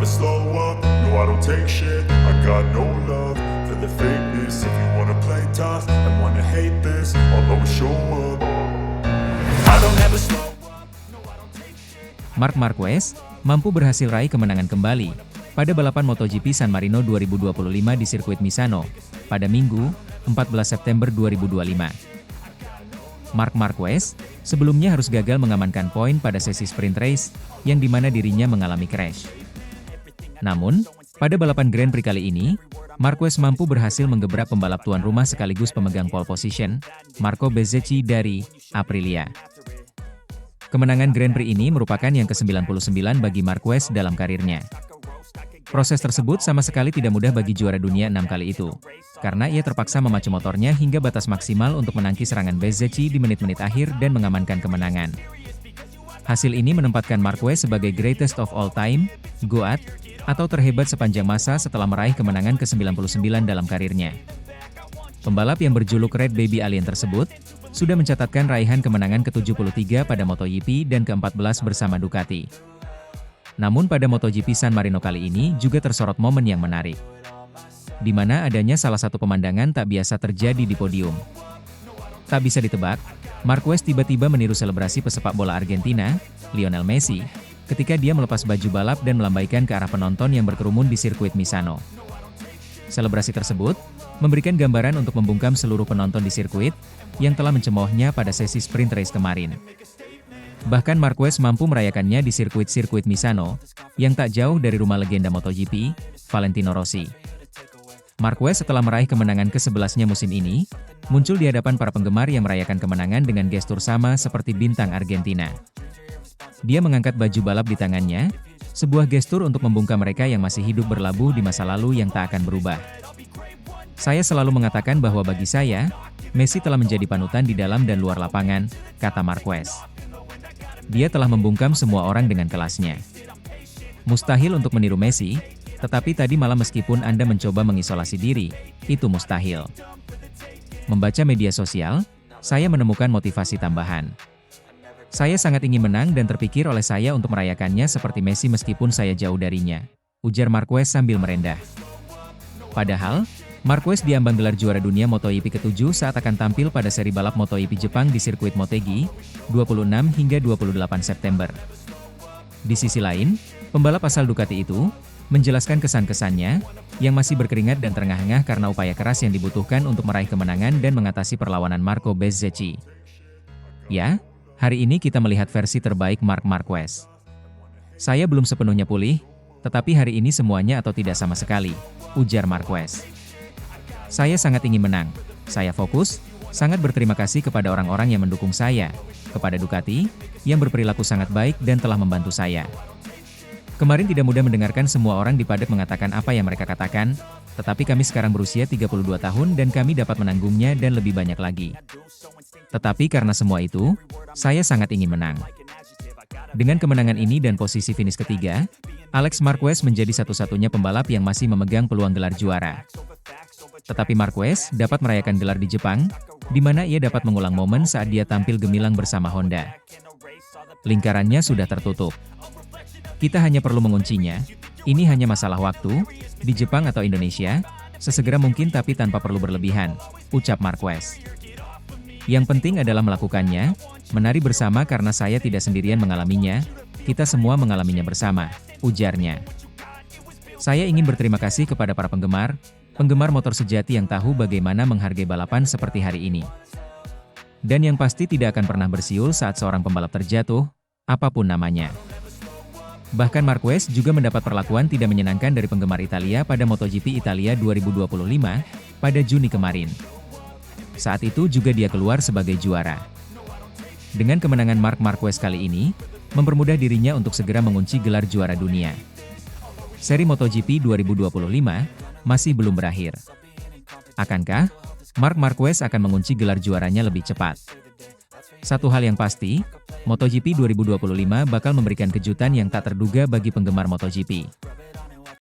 slow up, no I don't take shit. I got no love for the fakeness. If you wanna play tough and wanna hate this, I'll always show up. I don't ever slow up, no I don't take shit. Marc Marquez mampu berhasil raih kemenangan kembali pada balapan MotoGP San Marino 2025 di sirkuit Misano pada Minggu, 14 September 2025. Marc Marquez sebelumnya harus gagal mengamankan poin pada sesi sprint race, yang dimana dirinya mengalami crash. Namun, pada balapan Grand Prix kali ini, Marquez mampu berhasil menggebrak pembalap tuan rumah sekaligus pemegang pole position, Marco Bezzecchi dari Aprilia. Kemenangan Grand Prix ini merupakan yang ke-99 bagi Marquez dalam karirnya. Proses tersebut sama sekali tidak mudah bagi juara dunia 6 kali itu, karena ia terpaksa memacu motornya hingga batas maksimal untuk menangkis serangan Bezzecchi di menit-menit akhir dan mengamankan kemenangan. Hasil ini menempatkan Marquez sebagai greatest of all time, GOAT, atau terhebat sepanjang masa setelah meraih kemenangan ke-99 dalam karirnya. Pembalap yang berjuluk Red Baby Alien tersebut, sudah mencatatkan raihan kemenangan ke-73 pada MotoGP dan ke-14 bersama Ducati. Namun pada MotoGP San Marino kali ini juga tersorot momen yang menarik, di mana adanya salah satu pemandangan tak biasa terjadi di podium. Tak bisa ditebak, Marquez tiba-tiba meniru selebrasi pesepak bola Argentina, Lionel Messi, ketika dia melepas baju balap dan melambaikan ke arah penonton yang berkerumun di sirkuit Misano. Selebrasi tersebut memberikan gambaran untuk membungkam seluruh penonton di sirkuit yang telah mencemoohnya pada sesi sprint race kemarin. Bahkan Marquez mampu merayakannya di sirkuit-sirkuit Misano, yang tak jauh dari rumah legenda MotoGP, Valentino Rossi. Marquez setelah meraih kemenangan ke-11-nya musim ini, muncul di hadapan para penggemar yang merayakan kemenangan dengan gestur sama seperti bintang Argentina. Dia mengangkat baju balap di tangannya, sebuah gestur untuk membungkam mereka yang masih hidup berlabuh di masa lalu yang tak akan berubah. Saya selalu mengatakan bahwa bagi saya, Messi telah menjadi panutan di dalam dan luar lapangan, kata Marquez. Dia telah membungkam semua orang dengan kelasnya. Mustahil untuk meniru Messi, tetapi tadi malam meskipun Anda mencoba mengisolasi diri, itu mustahil. Membaca media sosial, saya menemukan motivasi tambahan. Saya sangat ingin menang dan terpikir oleh saya untuk merayakannya seperti Messi meskipun saya jauh darinya, ujar Marquez sambil merendah. Padahal, Marquez diambang gelar juara dunia MotoGP ke-7 saat akan tampil pada seri balap MotoGP Jepang di sirkuit Motegi, 26 hingga 28 September. Di sisi lain, pembalap asal Ducati itu menjelaskan kesan-kesannya, yang masih berkeringat dan terengah-engah karena upaya keras yang dibutuhkan untuk meraih kemenangan dan mengatasi perlawanan Marco Bezzecchi. Ya, hari ini kita melihat versi terbaik Marc Marquez. Saya belum sepenuhnya pulih, tetapi hari ini semuanya atau tidak sama sekali, ujar Marquez. Saya sangat ingin menang, saya fokus, sangat berterima kasih kepada orang-orang yang mendukung saya, kepada Ducati, yang berperilaku sangat baik dan telah membantu saya. Kemarin tidak mudah mendengarkan semua orang di paddock mengatakan apa yang mereka katakan, tetapi kami sekarang berusia 32 tahun dan kami dapat menanggungnya dan lebih banyak lagi. Tetapi karena semua itu, saya sangat ingin menang. Dengan kemenangan ini dan posisi finish ketiga, Alex Marquez menjadi satu-satunya pembalap yang masih memegang peluang gelar juara. Tetapi Marquez dapat merayakan gelar di Jepang, di mana ia dapat mengulang momen saat dia tampil gemilang bersama Honda. Lingkarannya sudah tertutup. Kita hanya perlu menguncinya, ini hanya masalah waktu, di Jepang atau Indonesia, sesegera mungkin tapi tanpa perlu berlebihan, ucap Marquez. Yang penting adalah melakukannya, menari bersama karena saya tidak sendirian mengalaminya, kita semua mengalaminya bersama, ujarnya. Saya ingin berterima kasih kepada para penggemar motor sejati yang tahu bagaimana menghargai balapan seperti hari ini. Dan yang pasti tidak akan pernah bersiul saat seorang pembalap terjatuh, apapun namanya. Bahkan Marquez juga mendapat perlakuan tidak menyenangkan dari penggemar Italia pada MotoGP Italia 2025, pada Juni kemarin. Saat itu juga dia keluar sebagai juara. Dengan kemenangan Marc Marquez kali ini, mempermudah dirinya untuk segera mengunci gelar juara dunia. Seri MotoGP 2025 masih belum berakhir. Akankah Marc Marquez akan mengunci gelar juaranya lebih cepat? Satu hal yang pasti, MotoGP 2025 bakal memberikan kejutan yang tak terduga bagi penggemar MotoGP.